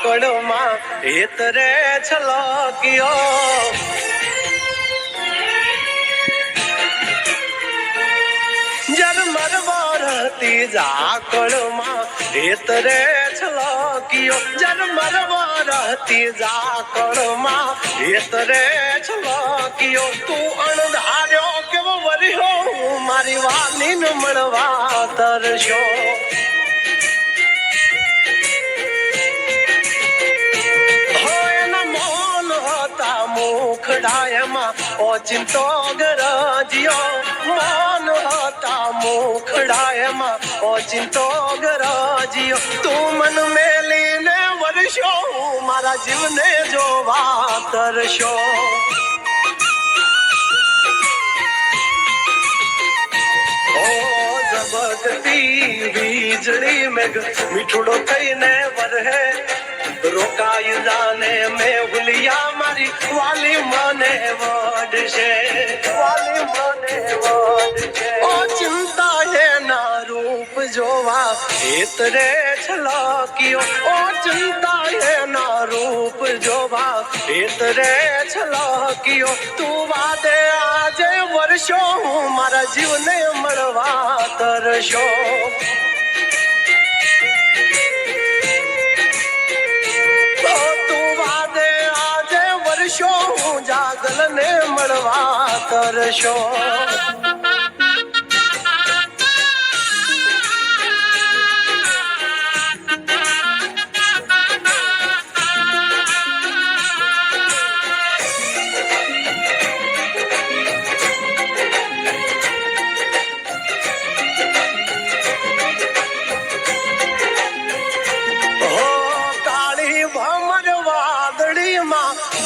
ઝાકળમાં હેતરે છલક્યો ઝરમર વરતી ઝાકળમાં હેતરે છલક્યો ઝરમર વરતી ઝાકળમાં હેતરે છલક્યો તું અણધાર્યો કેવો વર્યો મારી વાલીને મળવા તરસ્યો મુખડાયમાં ઓચિંતો ગરજ્યો મન હતા મુખડાયમાં ઓચિંતો ગરજ્યો તું મન મેલીને વર્ષો મારા જીવને જોવા તરસ્યો ઝબકતી વીજળી મેઘ મીઠુડો થઈને વરહે રોકાઈ જાને મેં ભૂલિયા મારી વાલી મને વડશે વાલી મને વડશે ઓ ચિંતા એના રૂપ જોવા હેતરે છલક્યો ઓ ચિંતા એના રૂપ જોવા હેતરે છલક્યો તું વાદે આજે વર્ષો હું મારા જીવને મળવા તરસ્યો હું જાગલ ને મળવા તરસ્યો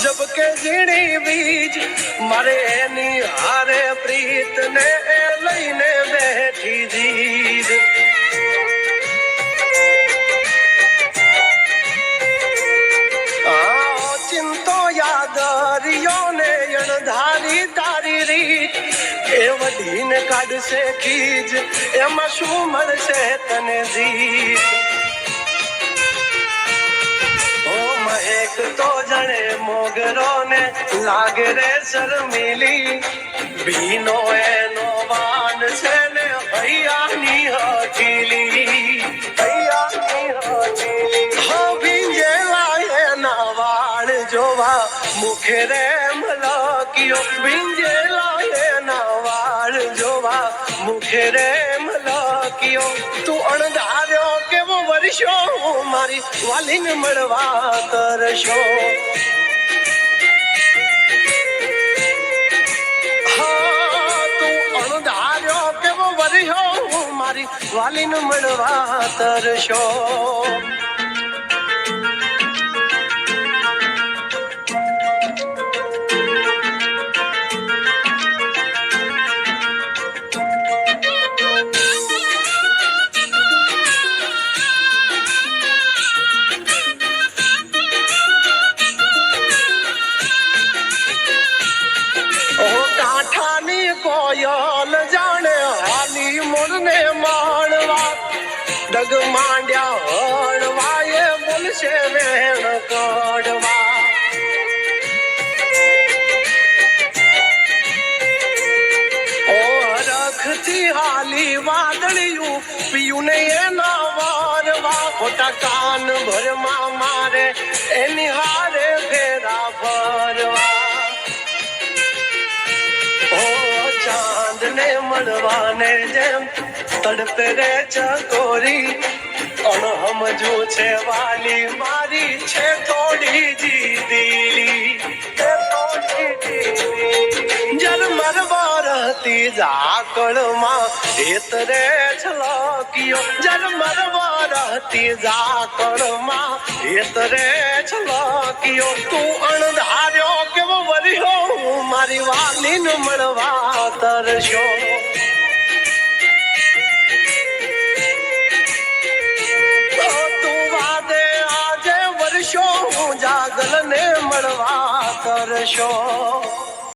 જબકે ઝીણી બીજ મારે એની હારે પ્રીત ને લઈને બેઠી જીદ ચિંતો યાદરિયો ને અણધારી તારી રીત એ વઢીને કાઢશે ખીજ એમાં શું મળશે તને જીત એક તો જણે મોગરો ને લાગે રે શર્મિલી ભીનો એનો વાન છે ને હૈયાની હઠીલી હૈયાની હઠીલી હો ભીંજેલા એના વાળ જોવા મુખે રે મલક્યો ભીંજેલા એના વાળ જોવા મુખે રે મલક્યો તું અણધાર્યો કેવો વર્ષો મારી વાલીને મળવા તરસ્યો હા તું અણધાર્યો કેવો વર્યો મારી વાલીને મળવા તરસ્યો કોયલ જાણે હાલી મોરને માણવા ડગ માંડ્યા હળવાએ બોલશે વેણ કડવા ઓ રખથી હાલી વાદળિયું પિયું ને એના વારવા ખોટા કાન ભરમાં મારે એની હારે ફેરા ભરવા ચાંદ ને મળવાને જેમ તડપે રે ચકોરી અણહમજુ છે વાલી મારી છે થોડી જીદીલી ઝરમર વરતી ઝાકળમાં હેતરે છલક્યો ઝરમર વરતી ઝાકળમાં હેતરે છલક્યો તું અણધાર્યો કેવો વર્યો મારી વાલીને મળવા તરસ્યો તું વાદે આજે વર્ષો હું જાગલ ને મળવા તરસ્યો